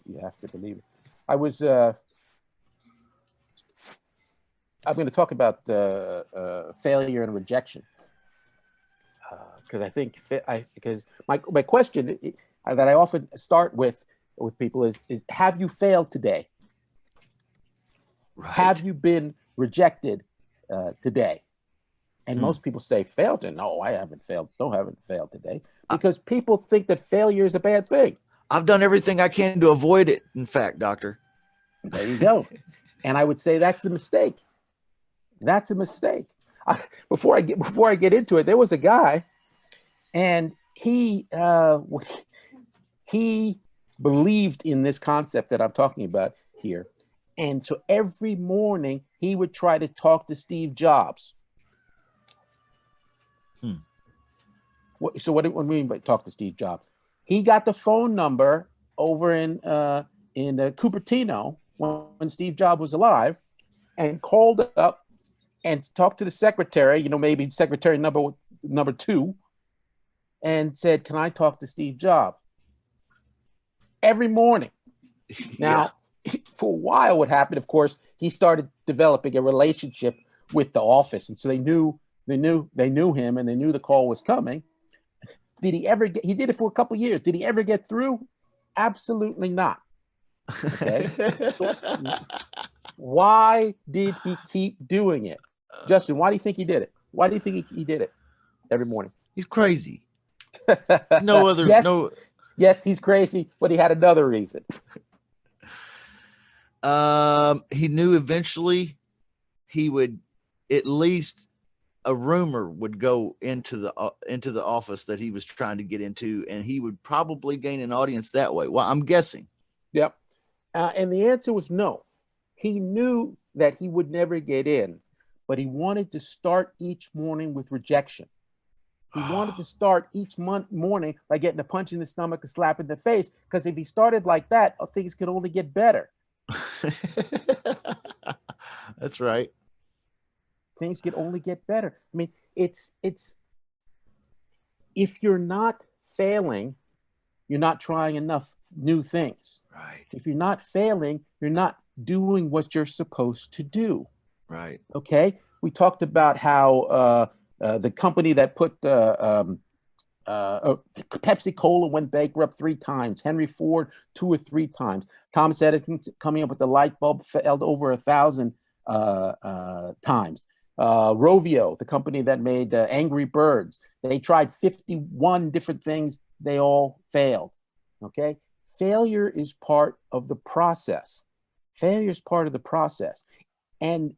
You have to believe it. I was. I'm going to talk about failure and rejection because I think because my question that I often start with people is have you failed today? Right. Have you been rejected today? And most people say failed, and no, I haven't failed. No, I haven't failed today because people think that failure is a bad thing. I've done everything I can to avoid it. In fact, doctor. There you go. And I would say that's the mistake. That's a mistake. Before I get into it, there was a guy, and he believed in this concept that I'm talking about here, and so every morning he would try to talk to Steve Jobs. So what do we mean by talk to Steve Jobs? He got the phone number over in Cupertino when Steve Jobs was alive, and called up and talked to the secretary, maybe secretary number 2, and said, "Can I talk to Steve Jobs?" Every morning. Now, for a while, what happened, of course, he started developing a relationship with the office, and so they knew him, and they knew the call was coming. Did he ever get? He did it for a couple of years. Did he ever get through? Absolutely not. Okay. So, why did he keep doing it? Justin, why do you think he did it? Why do you think he did it every morning? He's crazy. No other. Yes, he's crazy, but he had another reason. He knew eventually he would, at least a rumor would go into the office that he was trying to get into, and he would probably gain an audience that way. Well, I'm guessing. Yep. And the answer was no. He knew that he would never get in, but he wanted to start each morning with rejection. He wanted to start each morning by getting a punch in the stomach, a slap in the face, because if he started like that, things could only get better. That's right. Things could only get better. I mean, it's if you're not failing, you're not trying enough new things. Right. If you're not failing, you're not doing what you're supposed to do. Right. Okay. We talked about how the company that put Pepsi Cola went bankrupt 3 times. Henry Ford 2 or 3 times. Thomas Edison coming up with the light bulb failed over 1,000 times. Rovio, the company that made Angry Birds, they tried 51 different things. They all failed. Okay. Failure is part of the process. Failure is part of the process. And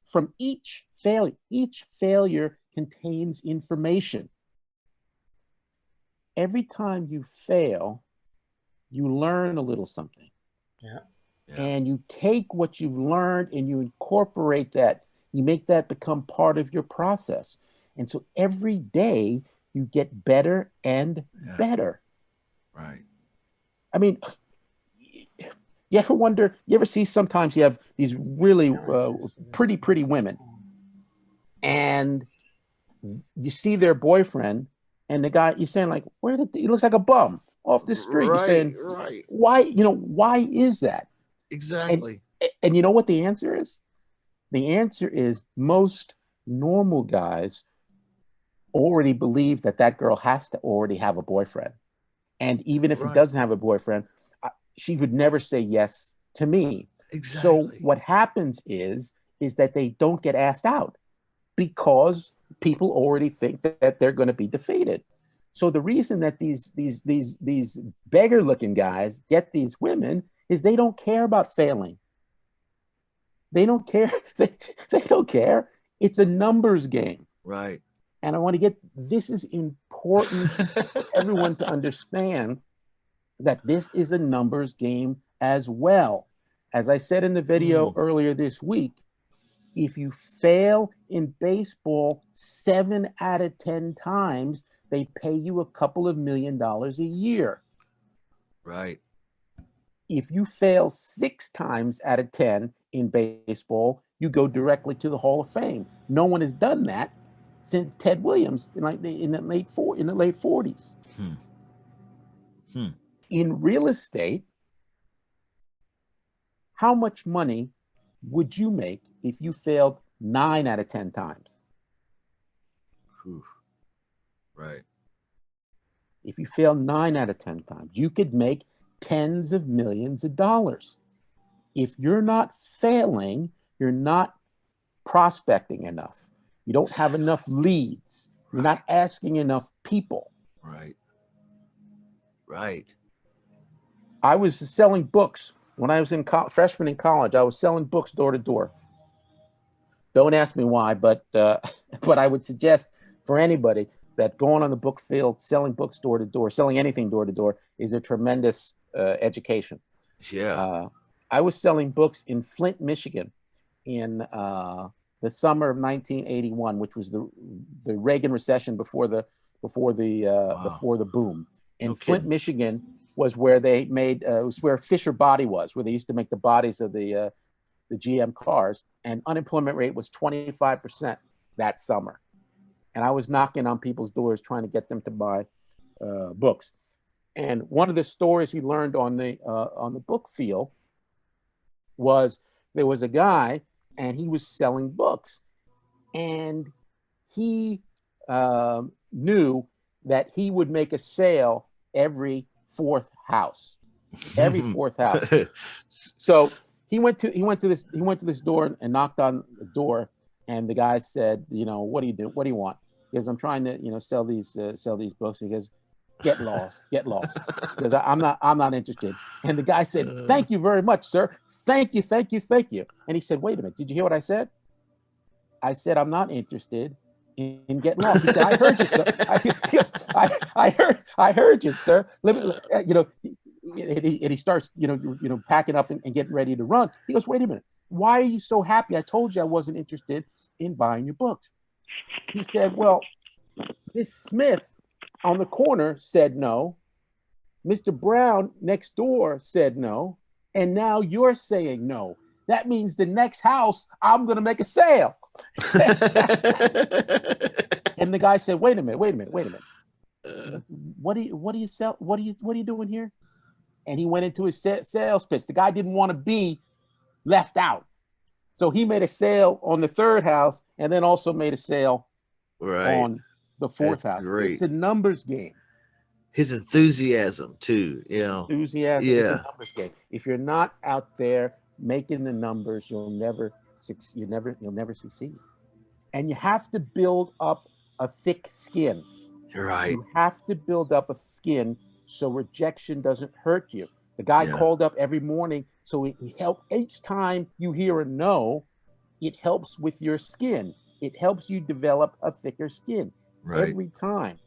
from each failure contains information. Every time you fail, you learn a little something. Yeah. And you take what you've learned and you incorporate that. You make that become part of your process. And so every day you get better and better. Right. I mean, you ever see sometimes you have these really pretty women, and you see their boyfriend, and the guy, you're saying like, he looks like a bum off the street. Right, you're saying, right. Why is that? Exactly. And you know what the answer is? The answer is most normal guys already believe that girl has to already have a boyfriend. And even if he doesn't have a boyfriend, she would never say yes to me. Exactly. So what happens is that they don't get asked out because people already think that they're going to be defeated. So the reason that these beggar-looking guys get these women is they don't care about failing. They don't care. They don't care. It's a numbers game. Right. And I want to this is important for everyone to understand that this is a numbers game as well. As I said in the video earlier this week, if you fail in baseball 7 out of 10 times, they pay you a couple of $1 million a year. Right. If you fail 6 times out of 10 in baseball, you go directly to the Hall of Fame. No one has done that. since Ted Williams in the late 40s. In real estate, how much money would you make if you failed 9 out of 10 times? Right. If you fail 9 out of 10 times, you could make tens of millions of dollars. If you're not failing, you're not prospecting enough. You don't have enough leads. You're not asking enough people. Right. Right. I was selling books when I was freshman in college. I was selling books door to door. Don't ask me why, but I would suggest for anybody that going on the book field, selling books door to door, selling anything door to door is a tremendous education. Yeah. I was selling books in Flint, Michigan, in the summer of 1981, which was the Reagan recession before the boom. In Flint, Michigan, was where they made it was where Fisher Body was, where they used to make the bodies of the GM cars, and unemployment rate was 25% that summer. And I was knocking on people's doors trying to get them to buy books. And one of the stories we learned on the book field was there was a guy and he was selling books, and he knew that he would make a sale every fourth house. So he went to this door and knocked on the door, and the guy said, what do you do? What do you want? He goes, I'm trying to, sell these books. He goes, get lost. Because I'm not interested. And the guy said, thank you very much, sir. Thank you. And he said, wait a minute, did you hear what I said? I said, I'm not interested in getting lost. He said, I heard you, sir. I heard you, sir. And he starts, packing up and getting ready to run. He goes, wait a minute. Why are you so happy? I told you I wasn't interested in buying your books. He said, well, Miss Smith on the corner said no. Mr. Brown next door said no. And now you're saying no. That means the next house, I'm going to make a sale. And the guy said, wait a minute. What do you sell? What are you doing here? And he went into his sales pitch. The guy didn't want to be left out. So he made a sale on the third house and then also made a sale on the fourth house. Great. It's a numbers game. His enthusiasm too, Enthusiasm is a numbers game. If you're not out there making the numbers, you'll never succeed. And you have to build up a thick skin. You're right. You have to build up a skin so rejection doesn't hurt you. The guy called up every morning, so he helped. Each time you hear a no, it helps with your skin. It helps you develop a thicker skin every time.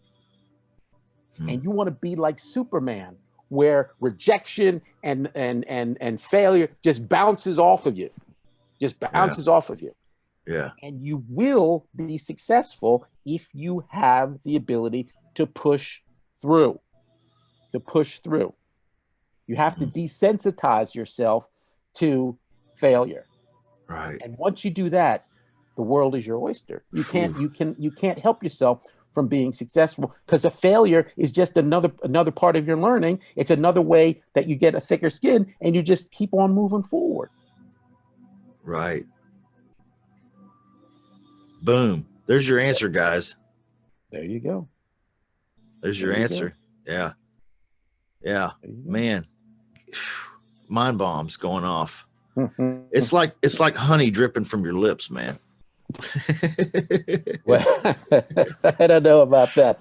And you want to be like Superman, where rejection and failure just bounces off of you. Yeah. And you will be successful if you have the ability to push through. You have to desensitize yourself to failure. Right. And once you do that, the world is your oyster. You can't help yourself from being successful, because a failure is just another part of your learning. It's another way that you get a thicker skin, and you just keep on moving forward. Right. Boom. There's your answer, guys. There you go. There's your answer. Yeah. Yeah. Man. Mind bombs going off. It's like honey dripping from your lips, man. Well, I don't know about that.